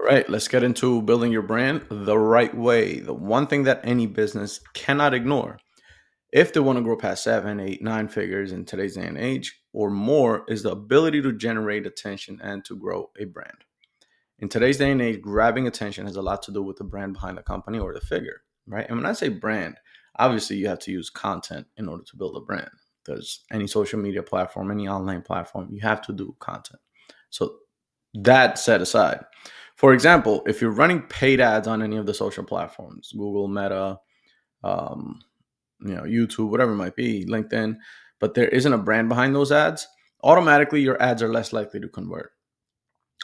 Right, let's get into building your brand the right way. The one thing that any business cannot ignore if they want to grow past seven, eight, nine figures in today's day and age or more is the ability to generate attention and to grow a brand. In today's day and age, grabbing attention has a lot to do with the brand behind the company or the figure, right? And when I say brand, obviously you have to use content in order to build a brand. There's any social media platform, any online platform, you have to do content. So that set aside. For example, if you're running paid ads on any of the social platforms, Google, Meta, um, YouTube, whatever it might be, LinkedIn, but there isn't a brand behind those ads, automatically your ads are less likely to convert.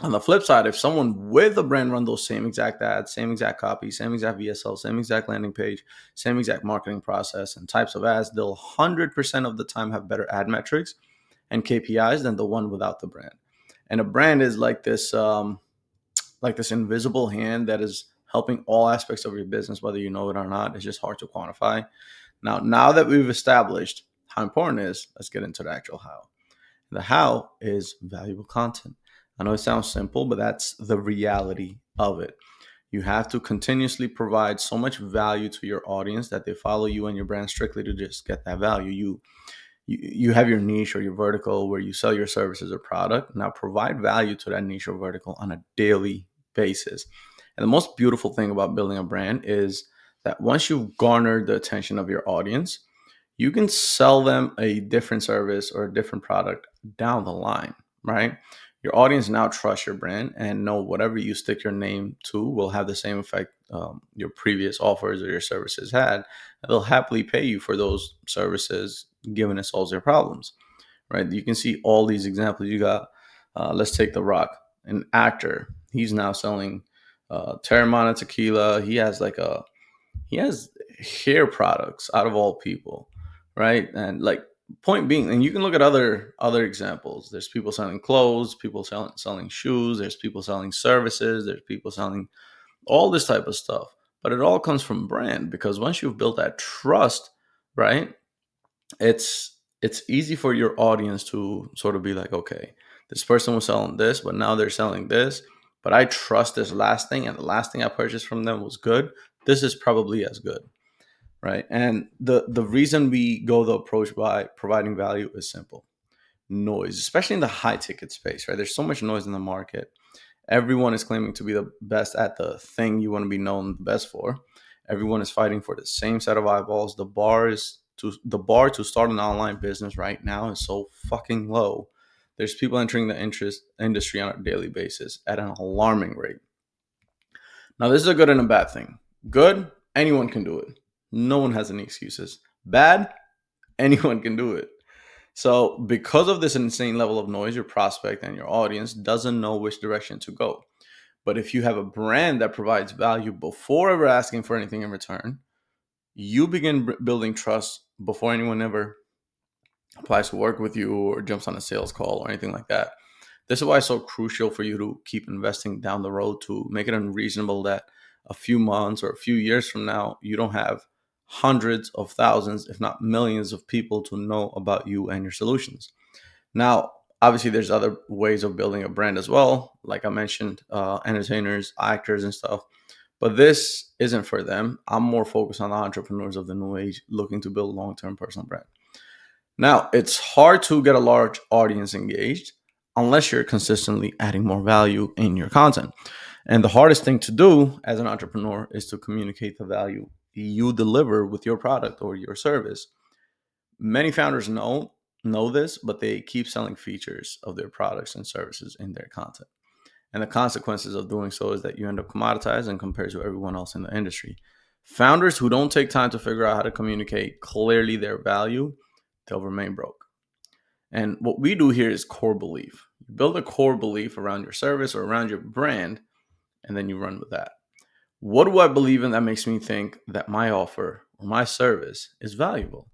On the flip side, if someone with a brand run those same exact ads, same exact copy, same exact VSL, same exact landing page, same exact marketing process and types of ads, they'll 100% of the time have better ad metrics and KPIs than the one without the brand. And a brand is like this invisible hand that is helping all aspects of your business, whether you know it or not. It's just hard to quantify. Now that we've established how important it is, let's get into the actual how. The how is valuable content. I know it sounds simple, but that's the reality of it. You have to continuously provide so much value to your audience that they follow you and your brand strictly to just get that value. You have your niche or your vertical where you sell your services or product. Now provide value to that niche or vertical on a daily basis. And the most beautiful thing about building a brand is that once you've garnered the attention of your audience, you can sell them a different service or a different product down the line, right? Your audience now trusts your brand and know whatever you stick your name to will have the same effect your previous offers or your services had. They'll happily pay you for those services, given it solves their problems, right? You can see all these examples. You got, let's take The Rock, an actor. He's now selling Terramana tequila. He has hair products out of all people, right? And like point being, and you can look at other examples. There's people selling clothes, people selling shoes. There's people selling services. There's people selling all this type of stuff. But it all comes from brand because once you've built that trust, right? It's easy for your audience to sort of be like, okay, this person was selling this, but now they're selling this. But I trust this last thing, and the last thing I purchased from them was good. This is probably as good, right? And the reason we go the approach by providing value is simple: noise, especially in the high ticket space, right? There's so much noise in the market. Everyone is claiming to be the best at the thing you want to be known the best for. Everyone is fighting for the same set of eyeballs. The bar to start an online business right now is so fucking low. There's people entering the interest industry on a daily basis at an alarming rate. Now, this is a good and a bad thing. Good, anyone can do it. No one has any excuses. Bad, anyone can do it. So, because of this insane level of noise, your prospect and your audience doesn't know which direction to go. But if you have a brand that provides value before ever asking for anything in return, you begin building trust before anyone ever applies to work with you or jumps on a sales call or anything like that. This is why it's so crucial for you to keep investing down the road to make it unreasonable that a few months or a few years from now, you don't have hundreds of thousands, if not millions of people to know about you and your solutions. Now, obviously, there's other ways of building a brand as well. Like I mentioned, entertainers, actors, and stuff. But this isn't for them. I'm more focused on the entrepreneurs of the new age looking to build long-term personal brand. Now, it's hard to get a large audience engaged unless you're consistently adding more value in your content. And the hardest thing to do as an entrepreneur is to communicate the value you deliver with your product or your service. Many founders know this, but they keep selling features of their products and services in their content. And the consequences of doing so is that you end up commoditized and compared to everyone else in the industry. Founders who don't take time to figure out how to communicate clearly their value, they'll remain broke. And what we do here is core belief. You build a core belief around your service or around your brand, and then you run with that. What do I believe in that makes me think that my offer or my service is valuable?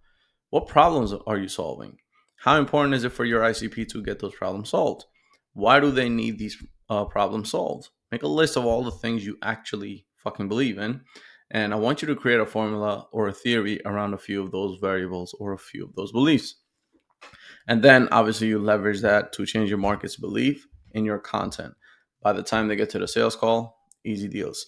What problems are you solving? How important is it for your ICP to get those problems solved? Why do they need these problems solved? Make a list of all the things you actually fucking believe in. And I want you to create a formula or a theory around a few of those variables or a few of those beliefs. And then obviously you leverage that to change your market's belief in your content By the time they get to the sales call, easy deals.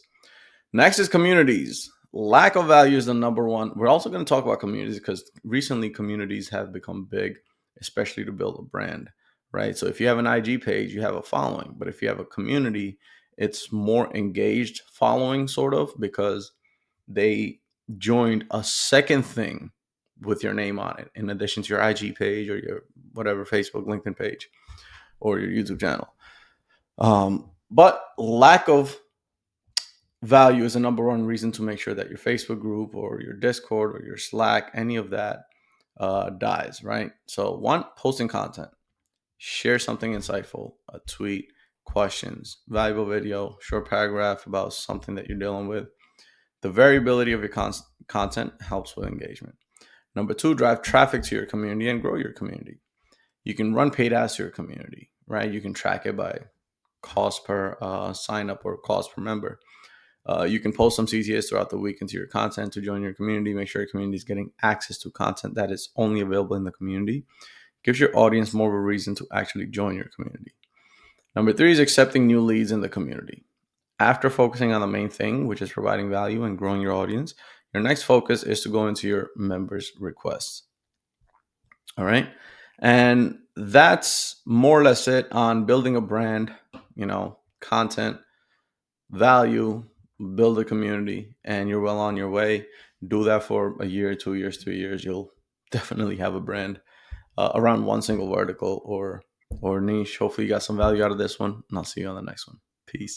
Next is communities. Lack of value is the number one. We're also going to talk about communities because recently communities have become big, especially to build a brand, right? So if you have an IG page, you have a following, but if you have a community, it's more engaged following, sort of, because they joined a second thing with your name on it, in addition to your IG page or your whatever Facebook, LinkedIn page, or your YouTube channel. But lack of value is the number one reason to make sure that your Facebook group or your Discord or your Slack, any of that, dies, right? So, one, posting content, share something insightful, a tweet, questions, valuable video, short paragraph about something that you're dealing with. The variability of your content helps with engagement. Number two, drive traffic to your community and grow your community. You can run paid ads to your community, right? You can track it by cost per sign up or cost per member. You can post some CTAs throughout the week into your content to join your community. Make sure your community is getting access to content that is only available in the community. Gives your audience more of a reason to actually join your community. Number three is accepting new leads in the community. After focusing on the main thing, which is providing value and growing your audience, your next focus is to go into your members' requests. All right. And that's more or less it on building a brand, content, value, build a community, and you're well on your way. Do that for a year, 2 years, 3 years. You'll definitely have a brand around one single vertical or niche. Hopefully, you got some value out of this one, and I'll see you on the next one. Peace.